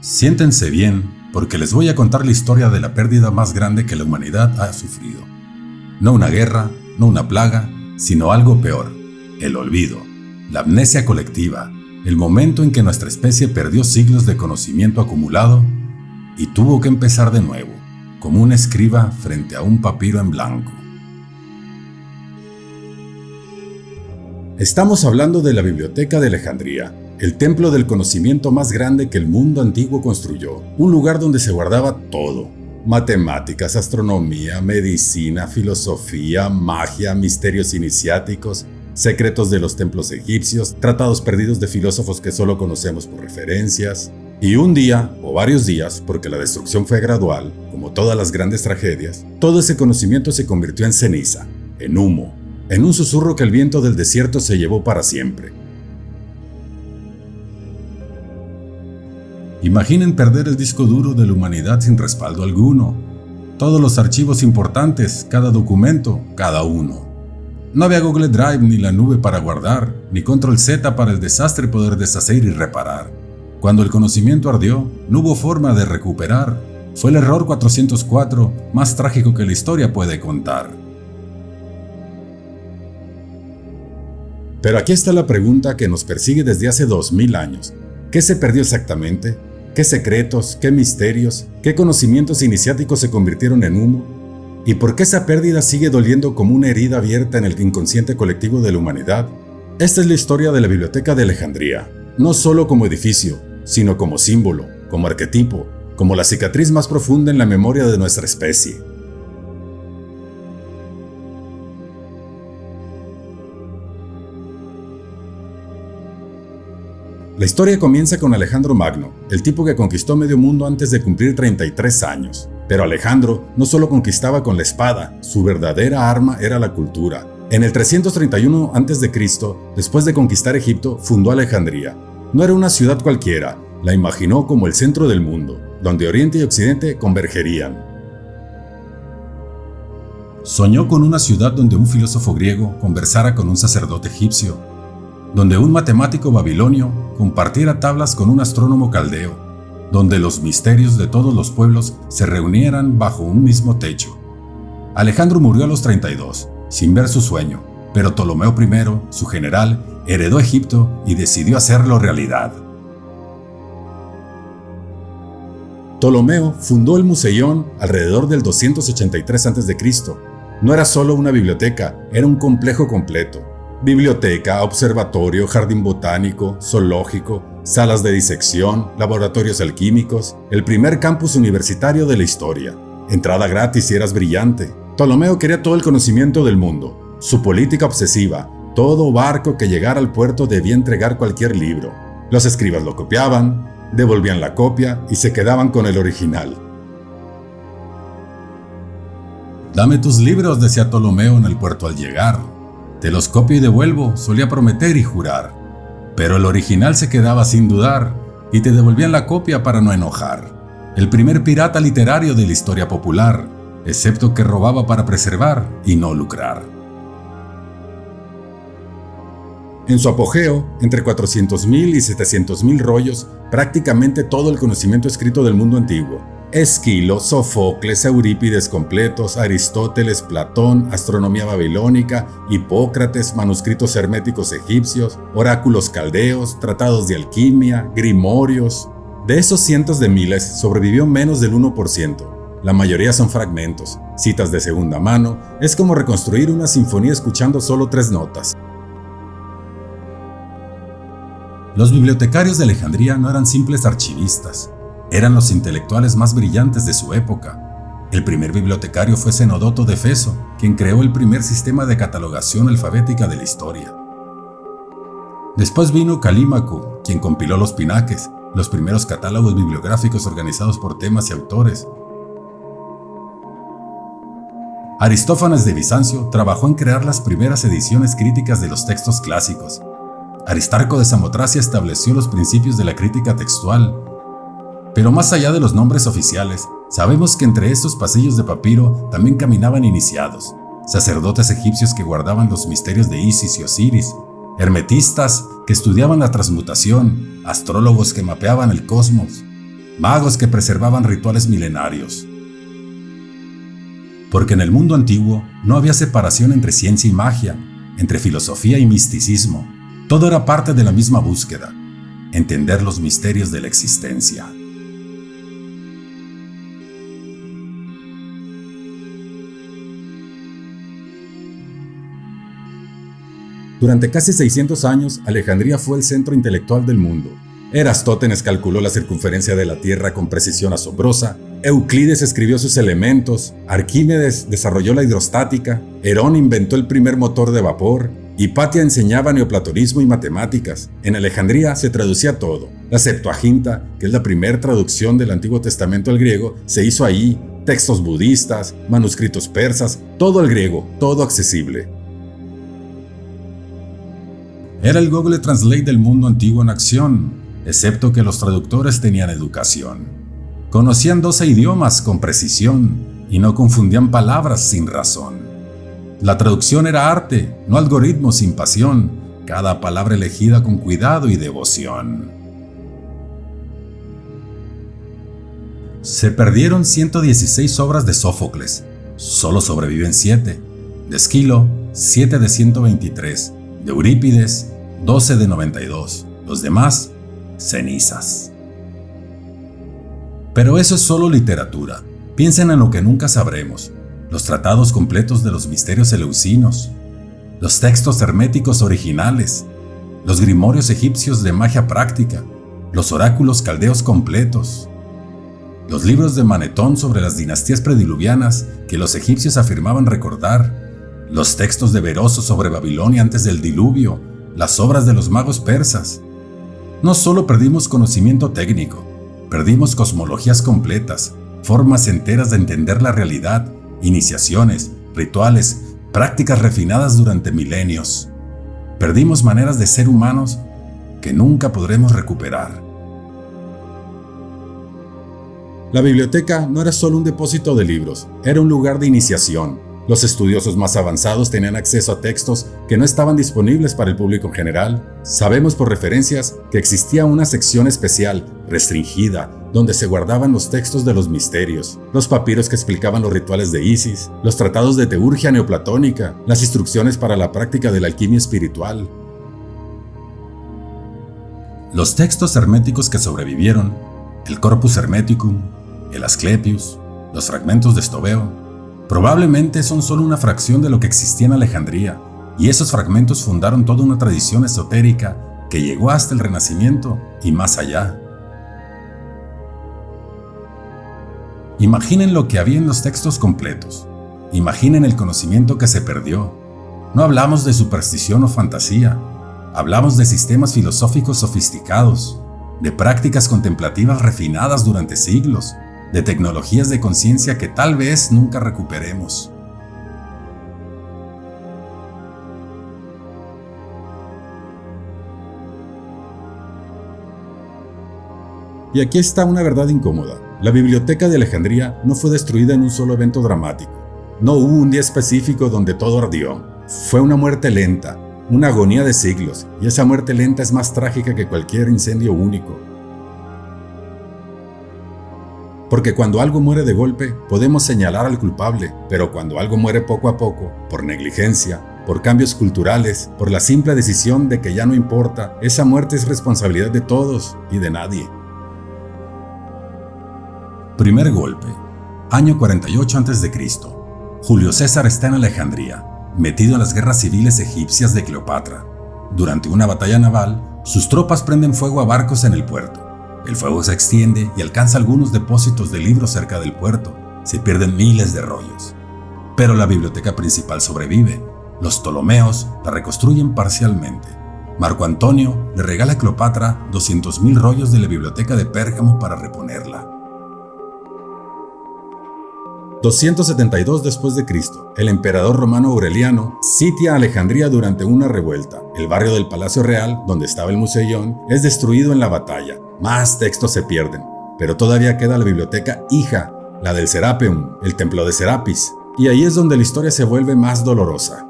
Siéntense bien, porque les voy a contar la historia de la pérdida más grande que la humanidad ha sufrido. No una guerra, no una plaga, sino algo peor, el olvido, la amnesia colectiva, el momento en que nuestra especie perdió siglos de conocimiento acumulado y tuvo que empezar de nuevo, como un escriba frente a un papiro en blanco. Estamos hablando de la Biblioteca de Alejandría, el templo del conocimiento más grande que el mundo antiguo construyó, un lugar donde se guardaba todo: matemáticas, astronomía, medicina, filosofía, magia, misterios iniciáticos, secretos de los templos egipcios, tratados perdidos de filósofos que solo conocemos por referencias. Y un día, o varios días, porque la destrucción fue gradual, como todas las grandes tragedias, todo ese conocimiento se convirtió en ceniza, en humo, en un susurro que el viento del desierto se llevó para siempre. Imaginen perder el disco duro de la humanidad sin respaldo alguno. Todos los archivos importantes, cada documento, cada uno. No había Google Drive ni la nube para guardar, ni Control Z para el desastre poder deshacer y reparar. Cuando el conocimiento ardió, no hubo forma de recuperar. Fue el error 404, más trágico que la historia puede contar. Pero aquí está la pregunta que nos persigue desde hace 2000 años. ¿Qué se perdió exactamente? ¿Qué secretos, qué misterios, qué conocimientos iniciáticos se convirtieron en humo? ¿Y por qué esa pérdida sigue doliendo como una herida abierta en el inconsciente colectivo de la humanidad? Esta es la historia de la Biblioteca de Alejandría, no solo como edificio, sino como símbolo, como arquetipo, como la cicatriz más profunda en la memoria de nuestra especie. La historia comienza con Alejandro Magno, el tipo que conquistó medio mundo antes de cumplir 33 años. Pero Alejandro no solo conquistaba con la espada, su verdadera arma era la cultura. En el 331 a.C., después de conquistar Egipto, fundó Alejandría. No era una ciudad cualquiera, la imaginó como el centro del mundo, donde Oriente y Occidente convergerían. Soñó con una ciudad donde un filósofo griego conversara con un sacerdote egipcio, donde un matemático babilonio compartiera tablas con un astrónomo caldeo, donde los misterios de todos los pueblos se reunieran bajo un mismo techo. Alejandro murió a los 32, sin ver su sueño, pero Ptolomeo I, su general, heredó Egipto y decidió hacerlo realidad. Ptolomeo fundó el Museión alrededor del 283 a.C. No era solo una biblioteca, era un complejo completo. Biblioteca, observatorio, jardín botánico, zoológico, salas de disección, laboratorios alquímicos, el primer campus universitario de la historia. Entrada gratis si eras brillante. Ptolomeo quería todo el conocimiento del mundo. Su política obsesiva: todo barco que llegara al puerto debía entregar cualquier libro. Los escribas lo copiaban, devolvían la copia y se quedaban con el original. «Dame tus libros», decía Ptolomeo en el puerto al llegar. «Te los copio y devuelvo», solía prometer y jurar. Pero el original se quedaba sin dudar, y te devolvían la copia para no enojar. El primer pirata literario de la historia popular, excepto que robaba para preservar y no lucrar. En su apogeo, entre 400.000 y 700.000 rollos, prácticamente todo el conocimiento escrito del mundo antiguo. Esquilo, Sofocles, Eurípides completos, Aristóteles, Platón, astronomía babilónica, Hipócrates, manuscritos herméticos egipcios, oráculos caldeos, tratados de alquimia, grimorios. De esos cientos de miles sobrevivió menos del 1%. La mayoría son fragmentos, citas de segunda mano. Es como reconstruir una sinfonía escuchando solo 3 notas. Los bibliotecarios de Alejandría no eran simples archivistas. Eran los intelectuales más brillantes de su época. El primer bibliotecario fue Zenodoto de Efeso, quien creó el primer sistema de catalogación alfabética de la historia. Después vino Calímaco, quien compiló los pinaques, los primeros catálogos bibliográficos organizados por temas y autores. Aristófanes de Bizancio trabajó en crear las primeras ediciones críticas de los textos clásicos. Aristarco de Samotracia estableció los principios de la crítica textual. Pero más allá de los nombres oficiales, sabemos que entre estos pasillos de papiro también caminaban iniciados, sacerdotes egipcios que guardaban los misterios de Isis y Osiris, hermetistas que estudiaban la transmutación, astrólogos que mapeaban el cosmos, magos que preservaban rituales milenarios. Porque en el mundo antiguo no había separación entre ciencia y magia, entre filosofía y misticismo. Todo era parte de la misma búsqueda, entender los misterios de la existencia. Durante casi 600 años, Alejandría fue el centro intelectual del mundo. Erastótenes calculó la circunferencia de la Tierra con precisión asombrosa, Euclides escribió sus elementos, Arquímedes desarrolló la hidrostática, Herón inventó el primer motor de vapor, Hipatia enseñaba neoplatonismo y matemáticas. En Alejandría se traducía todo. La Septuaginta, que es la primera traducción del Antiguo Testamento al griego, se hizo ahí, textos budistas, manuscritos persas, todo al griego, todo accesible. Era el Google Translate del mundo antiguo en acción, excepto que los traductores tenían educación. Conocían 12 idiomas con precisión y no confundían palabras sin razón. La traducción era arte, no algoritmo sin pasión, cada palabra elegida con cuidado y devoción. Se perdieron 116 obras de Sófocles, solo sobreviven 7. De Esquilo, 7 de 123. De Eurípides, 12 de 92. Los demás, cenizas. Pero eso es solo literatura. Piensen en lo que nunca sabremos. Los tratados completos de los misterios eleusinos, los textos herméticos originales, los grimorios egipcios de magia práctica, los oráculos caldeos completos, los libros de Manetón sobre las dinastías prediluvianas que los egipcios afirmaban recordar, los textos de Beroso sobre Babilonia antes del diluvio, las obras de los magos persas. No solo perdimos conocimiento técnico, perdimos cosmologías completas, formas enteras de entender la realidad, iniciaciones, rituales, prácticas refinadas durante milenios. Perdimos maneras de ser humanos que nunca podremos recuperar. La biblioteca no era solo un depósito de libros, era un lugar de iniciación. Los estudiosos más avanzados tenían acceso a textos que no estaban disponibles para el público en general. Sabemos por referencias que existía una sección especial, restringida, donde se guardaban los textos de los misterios, los papiros que explicaban los rituales de Isis, los tratados de teurgia neoplatónica, las instrucciones para la práctica de la alquimia espiritual. Los textos herméticos que sobrevivieron, el Corpus Hermeticum, el Asclepius, los fragmentos de Estobeo, probablemente son solo una fracción de lo que existía en Alejandría, y esos fragmentos fundaron toda una tradición esotérica que llegó hasta el Renacimiento y más allá. Imaginen lo que había en los textos completos. Imaginen el conocimiento que se perdió. No hablamos de superstición o fantasía. Hablamos de sistemas filosóficos sofisticados, de prácticas contemplativas refinadas durante siglos, de tecnologías de conciencia que tal vez nunca recuperemos. Y aquí está una verdad incómoda. La biblioteca de Alejandría no fue destruida en un solo evento dramático. No hubo un día específico donde todo ardió. Fue una muerte lenta, una agonía de siglos, y esa muerte lenta es más trágica que cualquier incendio único. Porque cuando algo muere de golpe, podemos señalar al culpable, pero cuando algo muere poco a poco, por negligencia, por cambios culturales, por la simple decisión de que ya no importa, esa muerte es responsabilidad de todos y de nadie. Primer golpe, año 48 a.C. Julio César está en Alejandría, metido en las guerras civiles egipcias de Cleopatra. Durante una batalla naval, sus tropas prenden fuego a barcos en el puerto. El fuego se extiende y alcanza algunos depósitos de libros cerca del puerto. Se pierden miles de rollos. Pero la biblioteca principal sobrevive. Los Ptolomeos la reconstruyen parcialmente. Marco Antonio le regala a Cleopatra 200.000 rollos de la biblioteca de Pérgamo para reponerla. 272 después de Cristo, el emperador romano Aureliano sitia Alejandría durante una revuelta. El barrio del Palacio Real, donde estaba el Museión, es destruido en la batalla. Más textos se pierden, pero todavía queda la biblioteca hija, la del Serapeum, el templo de Serapis, y ahí es donde la historia se vuelve más dolorosa.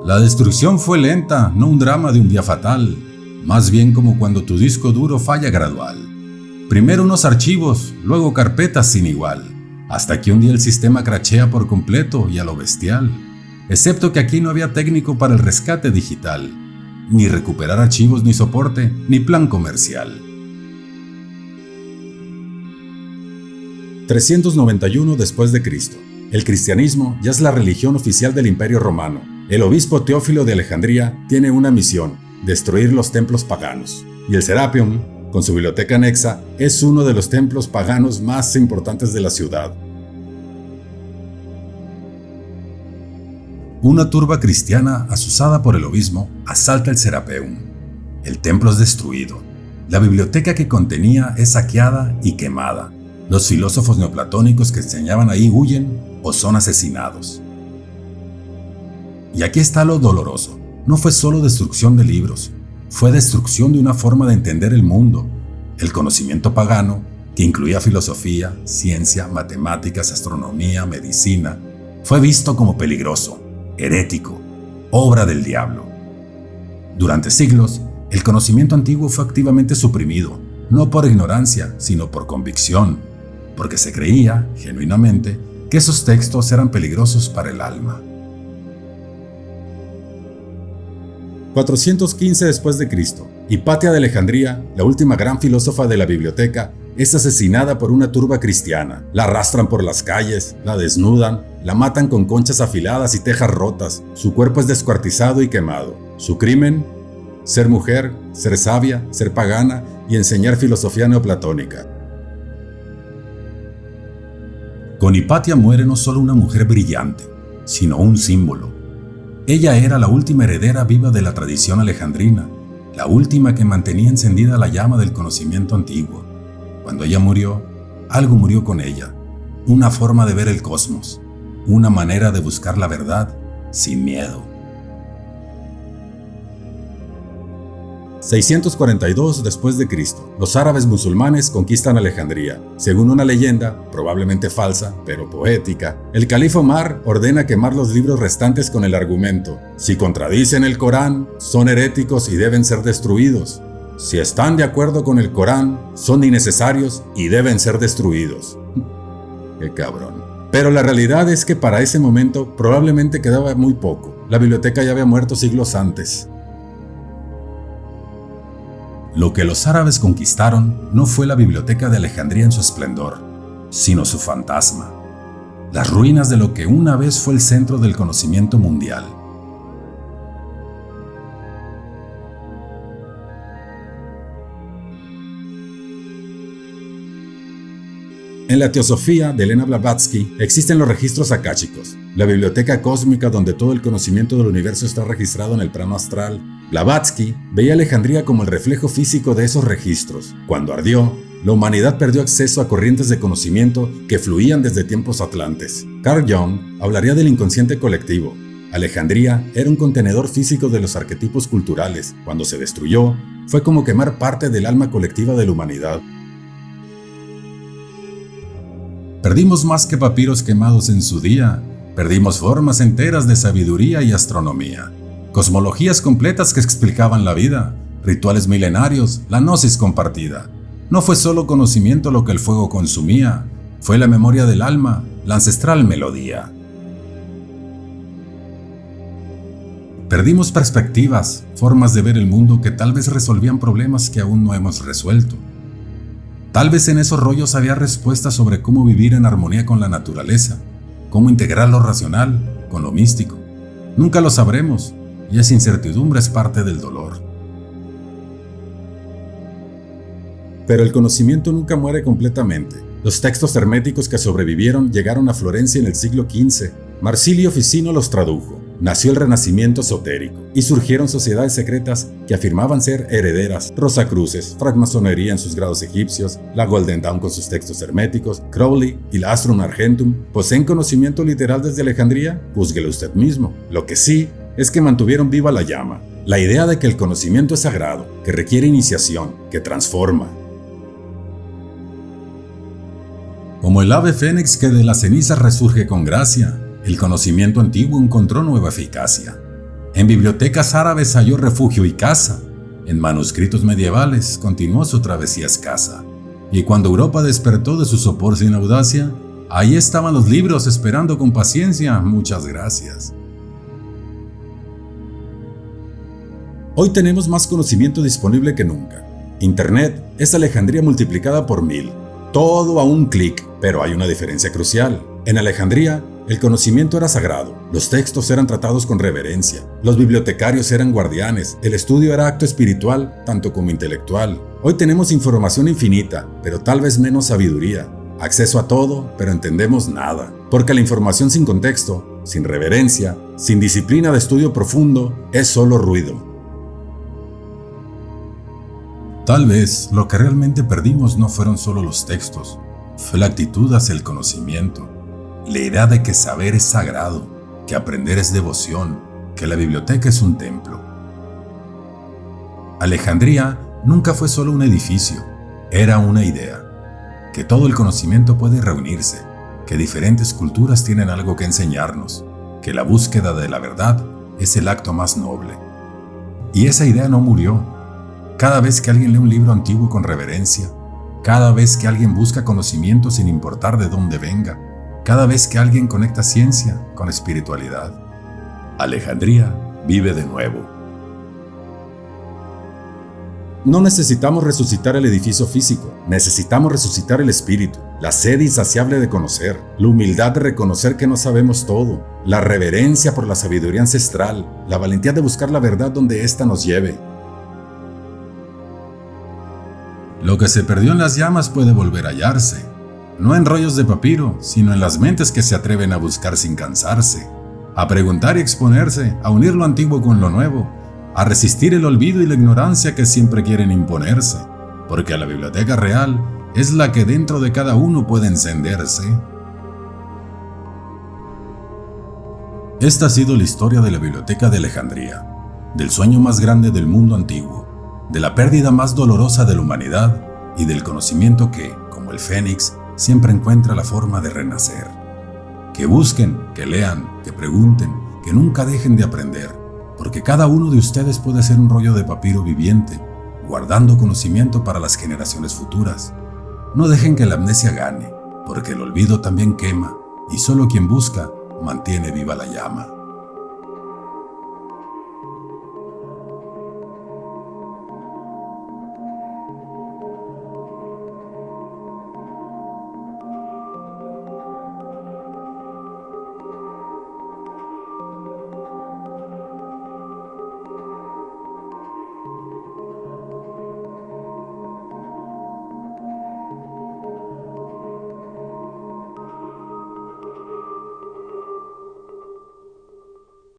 La destrucción fue lenta, no un drama de un día fatal. más bien como cuando tu disco duro falla gradual. Primero unos archivos, luego carpetas sin igual, hasta que un día el sistema crachea por completo y a lo bestial. Excepto que aquí no había técnico para el rescate digital, ni recuperar archivos ni soporte, ni plan comercial. 391 después de Cristo. El cristianismo ya es la religión oficial del Imperio Romano. El obispo Teófilo de Alejandría tiene una misión: destruir los templos paganos. Y el Serapeum, con su biblioteca anexa, es uno de los templos paganos más importantes de la ciudad. Una turba cristiana, asusada por el obispo, asalta el Serapeum. El templo es destruido. La biblioteca que contenía es saqueada y quemada. Los filósofos neoplatónicos que enseñaban ahí huyen o son asesinados. Y aquí está lo doloroso. No fue solo destrucción de libros, fue destrucción de una forma de entender el mundo. El conocimiento pagano, que incluía filosofía, ciencia, matemáticas, astronomía, medicina, fue visto como peligroso, herético, obra del diablo. Durante siglos, el conocimiento antiguo fue activamente suprimido, no por ignorancia, sino por convicción, porque se creía, genuinamente, que esos textos eran peligrosos para el alma. 415 después de Cristo. Hipatia de Alejandría, la última gran filósofa de la biblioteca, es asesinada por una turba cristiana. La arrastran por las calles, la desnudan, la matan con conchas afiladas y tejas rotas. Su cuerpo es descuartizado y quemado. Su crimen: ser mujer, ser sabia, ser pagana y enseñar filosofía neoplatónica. Con Hipatia muere no solo una mujer brillante, sino un símbolo. Ella era la última heredera viva de la tradición alejandrina, la última que mantenía encendida la llama del conocimiento antiguo. Cuando ella murió, algo murió con ella, una forma de ver el cosmos, una manera de buscar la verdad sin miedo. 642 después de Cristo. Los árabes musulmanes conquistan Alejandría. Según una leyenda, probablemente falsa, pero poética, el califa Omar ordena quemar los libros restantes con el argumento: si contradicen el Corán, son heréticos y deben ser destruidos. Si están de acuerdo con el Corán, son innecesarios y deben ser destruidos. ¡Qué cabrón! Pero la realidad es que para ese momento probablemente quedaba muy poco. La biblioteca ya había muerto siglos antes. Lo que los árabes conquistaron no fue la biblioteca de Alejandría en su esplendor, sino su fantasma, las ruinas de lo que una vez fue el centro del conocimiento mundial. En la Teosofía de Elena Blavatsky existen los registros akáshicos, la biblioteca cósmica donde todo el conocimiento del universo está registrado en el plano astral. Blavatsky veía a Alejandría como el reflejo físico de esos registros. Cuando ardió, la humanidad perdió acceso a corrientes de conocimiento que fluían desde tiempos atlantes. Carl Jung hablaría del inconsciente colectivo. Alejandría era un contenedor físico de los arquetipos culturales. Cuando se destruyó, fue como quemar parte del alma colectiva de la humanidad. Perdimos más que papiros quemados en su día. Perdimos formas enteras de sabiduría y astronomía, cosmologías completas que explicaban la vida, rituales milenarios, la gnosis compartida. No fue solo conocimiento lo que el fuego consumía, fue la memoria del alma, la ancestral melodía. Perdimos perspectivas, formas de ver el mundo que tal vez resolvían problemas que aún no hemos resuelto. Tal vez en esos rollos había respuestas sobre cómo vivir en armonía con la naturaleza, cómo integrar lo racional con lo místico. Nunca lo sabremos, y esa incertidumbre es parte del dolor. Pero el conocimiento nunca muere completamente. Los textos herméticos que sobrevivieron llegaron a Florencia en el siglo XV. Marsilio Ficino los tradujo. Nació el Renacimiento esotérico y surgieron sociedades secretas que afirmaban ser herederas: Rosacruces, francmasonería en sus grados egipcios, la Golden Dawn con sus textos herméticos, Crowley y la Astrum Argentum. ¿Poseen conocimiento literal desde Alejandría? Júzguelo usted mismo. Lo que sí es que mantuvieron viva la llama, la idea de que el conocimiento es sagrado, que requiere iniciación, que transforma. Como el ave fénix que de las cenizas resurge con gracia, el conocimiento antiguo encontró nueva eficacia. En bibliotecas árabes halló refugio y casa. En manuscritos medievales continuó su travesía escasa, y cuando Europa despertó de su sopor sin audacia, ahí estaban los libros esperando con paciencia. Muchas gracias. Hoy tenemos más conocimiento disponible que nunca. Internet es Alejandría multiplicada por 1000. Todo a un clic, pero hay una diferencia crucial. En Alejandría, el conocimiento era sagrado, los textos eran tratados con reverencia, los bibliotecarios eran guardianes, el estudio era acto espiritual tanto como intelectual. Hoy tenemos información infinita, pero tal vez menos sabiduría. Acceso a todo, pero entendemos nada. Porque la información sin contexto, sin reverencia, sin disciplina de estudio profundo, es solo ruido. Tal vez lo que realmente perdimos no fueron solo los textos, fue la actitud hacia el conocimiento, la idea de que saber es sagrado, que aprender es devoción, que la biblioteca es un templo. Alejandría nunca fue solo un edificio, era una idea, que todo el conocimiento puede reunirse, que diferentes culturas tienen algo que enseñarnos, que la búsqueda de la verdad es el acto más noble. Y esa idea no murió. Cada vez que alguien lee un libro antiguo con reverencia, cada vez que alguien busca conocimiento sin importar de dónde venga, cada vez que alguien conecta ciencia con espiritualidad, Alejandría vive de nuevo. No necesitamos resucitar el edificio físico, necesitamos resucitar el espíritu, la sed insaciable de conocer, la humildad de reconocer que no sabemos todo, la reverencia por la sabiduría ancestral, la valentía de buscar la verdad donde ésta nos lleve. Lo que se perdió en las llamas puede volver a hallarse, no en rollos de papiro, sino en las mentes que se atreven a buscar sin cansarse, a preguntar y exponerse, a unir lo antiguo con lo nuevo, a resistir el olvido y la ignorancia que siempre quieren imponerse, porque la biblioteca real es la que dentro de cada uno puede encenderse. Esta ha sido la historia de la Biblioteca de Alejandría, del sueño más grande del mundo antiguo, de la pérdida más dolorosa de la humanidad y del conocimiento que, como el fénix, siempre encuentra la forma de renacer. Que busquen, que lean, que pregunten, que nunca dejen de aprender, porque cada uno de ustedes puede ser un rollo de papiro viviente, guardando conocimiento para las generaciones futuras. No dejen que la amnesia gane, porque el olvido también quema, y solo quien busca mantiene viva la llama.